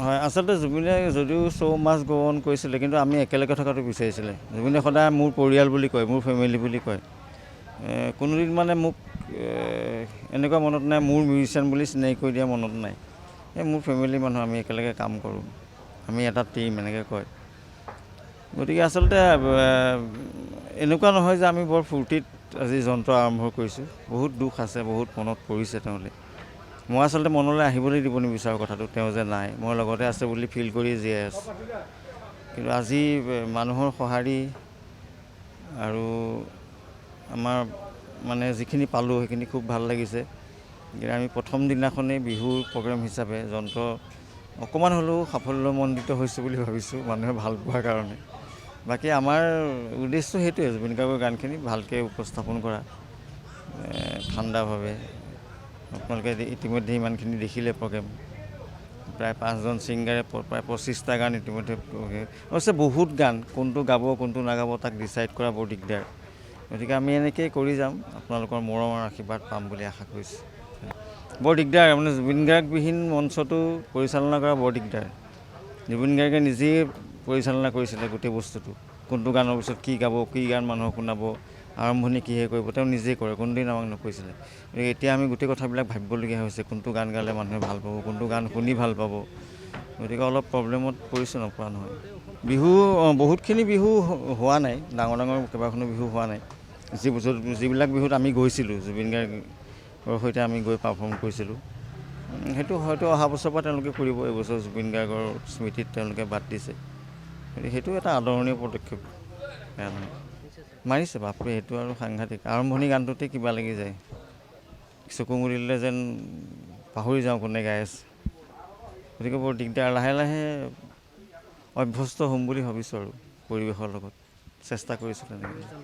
হয়, আচলতে জুবিনে যদিও চ' মাছ গ্ৰহণ কৰিছিলে, কিন্তু আমি একেলগে থকাটো বিচাৰিছিলে। জুবিনে সদায় মোৰ পৰিয়াল বুলি কয়, মোৰ ফেমিলি বুলি কয়। কোনোদিন মানে মোক এনেকুৱা মনত নাই মোৰ মিউজিচিয়ান বুলি চিনাকি কৰি দিয়া মনত নাই। মোৰ ফেমিলি মানুহ, আমি একেলগে কাম কৰোঁ, আমি এটা টিম এনেকৈ কয়। গতিকে আচলতে এনেকুৱা নহয় যে আমি বৰ ফূৰ্তিত আজি যন্ত্ৰ আৰম্ভ কৰিছোঁ। বহুত দুখ আছে, বহুত মনত পৰিছে তেওঁলৈ। মই আচলতে মনলৈ আহিবলৈ দিব নিবিচাৰোঁ কথাটো, তেওঁ যে নাই, মই লগতে আছে বুলি ফিল কৰি জীয়াই আছোঁ। কিন্তু আজি মানুহৰ সঁহাৰি আৰু আমাৰ মানে যিখিনি পালোঁ সেইখিনি খুব ভাল লাগিছে। কিন্তু আমি প্ৰথম দিনাখনেই বিহুৰ প্ৰগ্ৰেম হিচাপে যন্ত্ৰ অকণমান হ'লেও সাফল্যমণ্ডিত হৈছোঁ বুলি ভাবিছোঁ, মানুহে ভাল পোৱাৰ কাৰণে। বাকী আমাৰ উদ্দেশ্য সেইটোৱে, জুবিন গাৰ্গৰ গানখিনি ভালকৈ উপস্থাপন কৰা, ঠাণ্ডাভাৱে। আপোনালোকে ইতিমধ্যে ইমানখিনি দেখিলে প্ৰগ্ৰেম, প্ৰায় 5জন ছিংগাৰে প্ৰায় 25টা গান ইতিমধ্যে। অৱশ্যে বহুত গান, কোনটো গাব কোনটো নাগাব তাক ডিচাইড কৰা বৰ দিগদাৰ। গতিকে আমি এনেকৈয়ে কৰি যাম, আপোনালোকৰ মৰম আৰু আশীৰ্বাদ পাম বুলি আশা কৰিছোঁ। বৰ দিগদাৰ, মানে জুবিন গাৰ্গবিহীন মঞ্চটো পৰিচালনা কৰা বৰ দিগদাৰ। জুবিন গাৰ্গে নিজেই পৰিচালনা কৰিছিলে গোটেই বস্তুটো, কোনটো গানৰ পিছত কি গাব, কি গান মানুহক শুনাব, আৰম্ভণি কিহে কৰিব, তেওঁ নিজেই কৰে, কোনোদিন আমাক নকৈছিলে। এতিয়া আমি গোটেই কথাবিলাক ভাবিবলগীয়া হৈছে, কোনটো গান গালে মানুহে ভাল পাব, কোনটো গান শুনি ভাল পাব। গতিকে অলপ প্ৰব্লেমত পৰিছোঁ, নপৰা নহয়। বিহু বহুতখিনি বিহু হোৱা নাই, ডাঙৰ ডাঙৰ কেইবাখনো বিহু হোৱা নাই। যিবিলাক বিহুত আমি গৈছিলোঁ, জুবিন গাৰ্গৰ সৈতে আমি গৈ পাৰফৰ্ম কৰিছিলোঁ, সেইটো হয়তো অহা বছৰৰ পৰা তেওঁলোকে কৰিব। এইবছৰ জুবিন গাৰ্গৰ স্মৃতিত তেওঁলোকে বাদ দিছে। গতিকে সেইটো এটা আদৰণীয় পদক্ষেপ, বেয়া নহয়। মাৰিছে বাপৰে, সেইটো আৰু সাংঘাতিক। আৰম্ভণি গানটোতে কিবা লাগি যায়, চকু মুদিলে যেন পাহৰি যাওঁ কোনে গাই আছে। গতিকে বৰ দিগদাৰ, লাহে লাহে অভ্যস্ত হ'ম বুলি ভাবিছোঁ আৰু পৰিৱেশৰ লগত, চেষ্টা কৰিছোঁ তেনেকৈ।